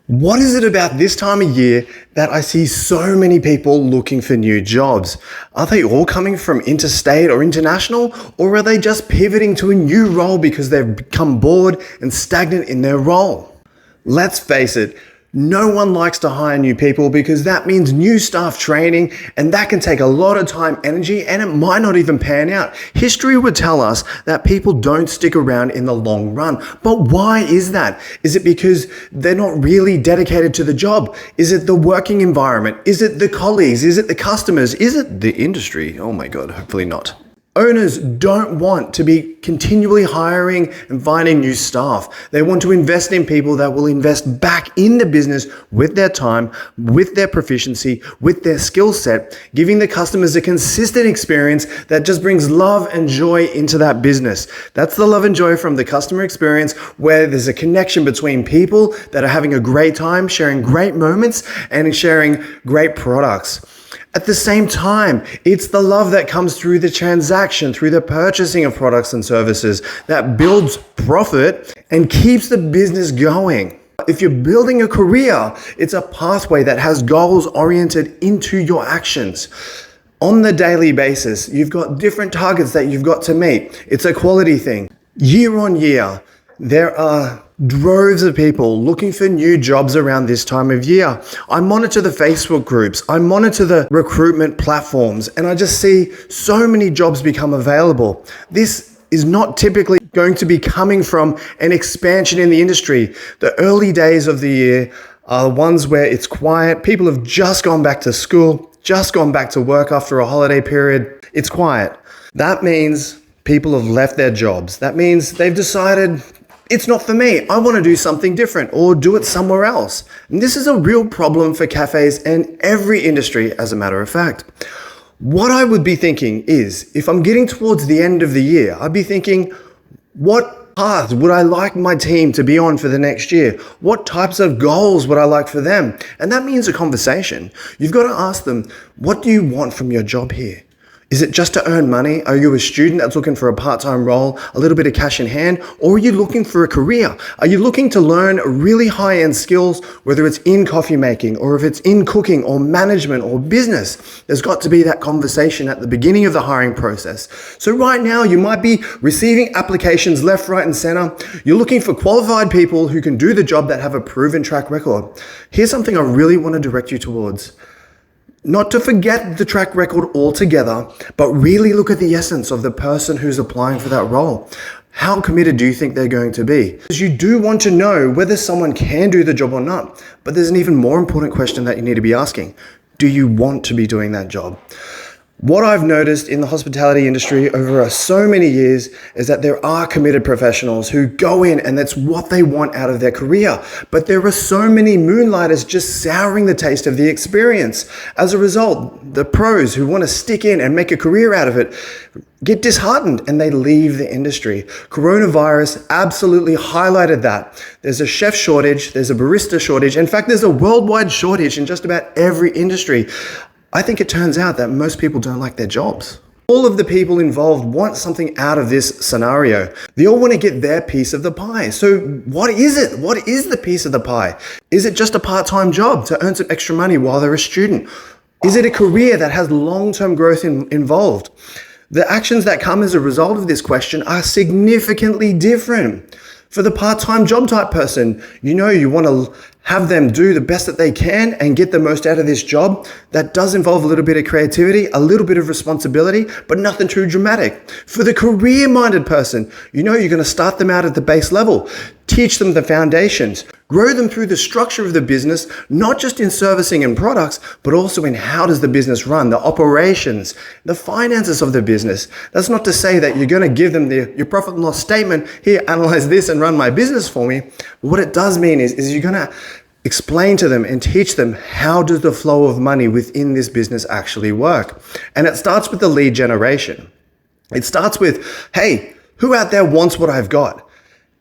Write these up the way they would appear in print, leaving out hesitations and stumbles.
What is it about this time of year that I see so many people looking for new jobs? Are they all coming from interstate or international, or are they just pivoting to a new role because they've become bored and stagnant in their role? Let's face it, no one likes to hire new people because that means new staff training, and that can take a lot of time, energy, and it might not even pan out. History would tell us that people don't stick around in the long run. But why is that? Is it because they're not really dedicated to the job? Is it the working environment? Is it the colleagues? Is it the customers? Is it the industry? Oh my God, hopefully not. Owners don't want to be continually hiring and finding new staff. They want to invest in people that will invest back in the business with their time, with their proficiency, with their skill set, giving the customers a consistent experience that just brings love and joy into that business. That's the love and joy from the customer experience, where there's a connection between people that are having a great time, sharing great moments, and sharing great products. At the same time, it's the love that comes through the transaction, through the purchasing of products and services that builds profit and keeps the business going. If you're building a career, it's a pathway that has goals oriented into your actions. On the daily basis, you've got different targets that you've got to meet. It's a quality thing. Year on year, there are droves of people looking for new jobs around this time of year. I monitor the Facebook groups, I monitor the recruitment platforms, and I just see so many jobs become available. This is not typically going to be coming from an expansion in the industry. The early days of the year are ones where it's quiet. People have just gone back to school, just gone back to work after a holiday period. It's quiet. That means people have left their jobs. That means they've decided, it's not for me. I want to do something different or do it somewhere else. And this is a real problem for cafes and every industry, as a matter of fact. What I would be thinking is, if I'm getting towards the end of the year, I'd be thinking, what path would I like my team to be on for the next year? What types of goals would I like for them? And that means a conversation. You've got to ask them, what do you want from your job here? Is it just to earn money? Are you a student that's looking for a part-time role, a little bit of cash in hand? Or are you looking for a career? Are you looking to learn really high-end skills, whether it's in coffee making or if it's in cooking or management or business? There's got to be that conversation at the beginning of the hiring process. So right now you might be receiving applications left, right, and center. You're looking for qualified people who can do the job that have a proven track record. Here's something I really want to direct you towards. Not to forget the track record altogether, but really look at the essence of the person who's applying for that role. How committed do you think they're going to be? Because you do want to know whether someone can do the job or not. But there's an even more important question that you need to be asking. Do you want to be doing that job? What I've noticed in the hospitality industry over so many years is that there are committed professionals who go in and that's what they want out of their career. But there are so many moonlighters just souring the taste of the experience. As a result, the pros who want to stick in and make a career out of it get disheartened and they leave the industry. Coronavirus absolutely highlighted that. There's a chef shortage, there's a barista shortage. In fact, there's a worldwide shortage in just about every industry. I think it turns out that most people don't like their jobs. All of the people involved want something out of this scenario. They all want to get their piece of the pie. So what is it? What is the piece of the pie? Is it just a part-time job to earn some extra money while they're a student? Is it a career that has long-term growth involved? The actions that come as a result of this question are significantly different. For the part-time job type person, you want to have them do the best that they can and get the most out of this job. That does involve a little bit of creativity, a little bit of responsibility, but nothing too dramatic. For the career-minded person, you're going to start them out at the base level, teach them the foundations, grow them through the structure of the business, not just in servicing and products, but also in how does the business run, the operations, the finances of the business. That's not to say that you're going to give them your profit and loss statement, here, analyze this and run my business for me. But what it does mean is you're going to explain to them and teach them how does the flow of money within this business actually work. And it starts with the lead generation. It starts with, hey, who out there wants what I've got?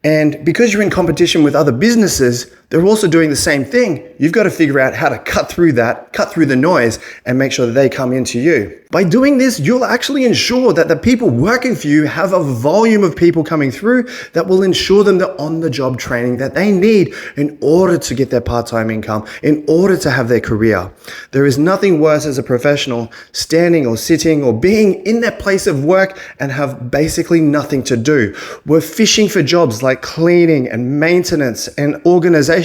And because you're in competition with other businesses, They're also doing the same thing. You've got to figure out how to cut through that, cut through the noise, and make sure that they come into you. By doing this, you'll actually ensure that the people working for you have a volume of people coming through that will ensure them the on-the-job training that they need in order to get their part-time income, in order to have their career. There is nothing worse as a professional standing or sitting or being in their place of work and have basically nothing to do. We're fishing for jobs like cleaning and maintenance and organization,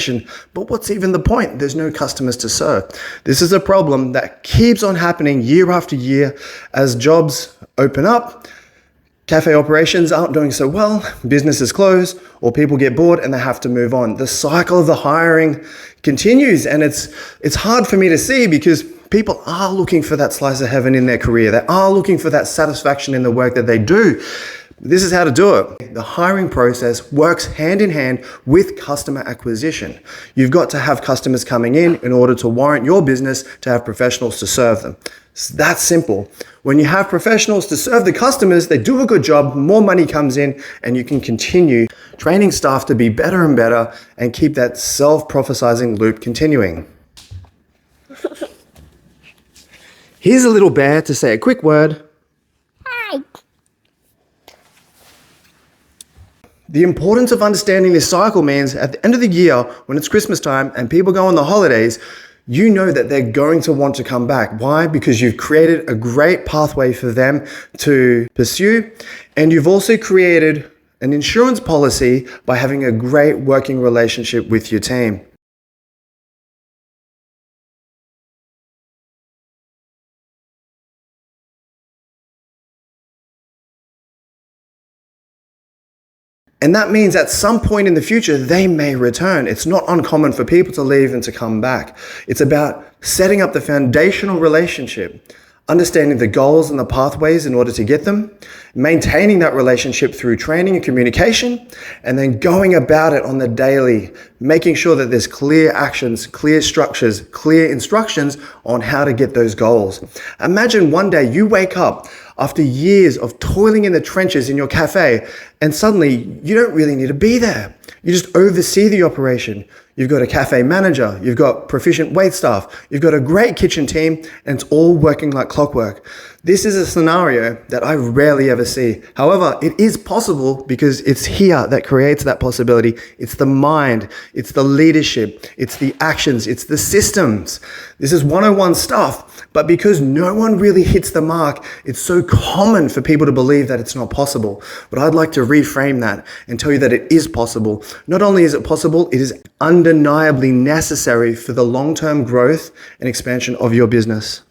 but what's even the point? There's no customers to serve. This is a problem that keeps on happening year after year as jobs open up. Cafe operations aren't doing so well, businesses close, or people get bored and they have to move on. The cycle of the hiring continues, and it's hard for me to see because people are looking for that slice of heaven in their career. They are looking for that satisfaction in the work that they do. This is how to do it. The hiring process works hand in hand with customer acquisition. You've got to have customers coming in order to warrant your business to have professionals to serve them. It's that simple. When you have professionals to serve the customers, they do a good job, more money comes in, and you can continue training staff to be better and better and keep that self-prophesizing loop continuing. Here's a little bear to say a quick word. Hi. The importance of understanding this cycle means at the end of the year, when it's Christmas time and people go on the holidays, you know that they're going to want to come back. Why? Because you've created a great pathway for them to pursue, and you've also created an insurance policy by having a great working relationship with your team. And that means at some point in the future, they may return. It's not uncommon for people to leave and to come back. It's about setting up the foundational relationship, understanding the goals and the pathways in order to get them, maintaining that relationship through training and communication, and then going about it on the daily, making sure that there's clear actions, clear structures, clear instructions on how to get those goals. Imagine one day you wake up after years of toiling in the trenches in your cafe, and suddenly you don't really need to be there. You just oversee the operation. You've got a cafe manager, you've got proficient wait staff, you've got a great kitchen team, and it's all working like clockwork. This is a scenario that I rarely ever see. However, it is possible because it's here that creates that possibility. It's the mind, it's the leadership, it's the actions, it's the systems. This is 101 stuff, but because no one really hits the mark, it's so common for people to believe that it's not possible. But I'd like to reframe that and tell you that it is possible. Not only is it possible, it is undeniably necessary for the long-term growth and expansion of your business.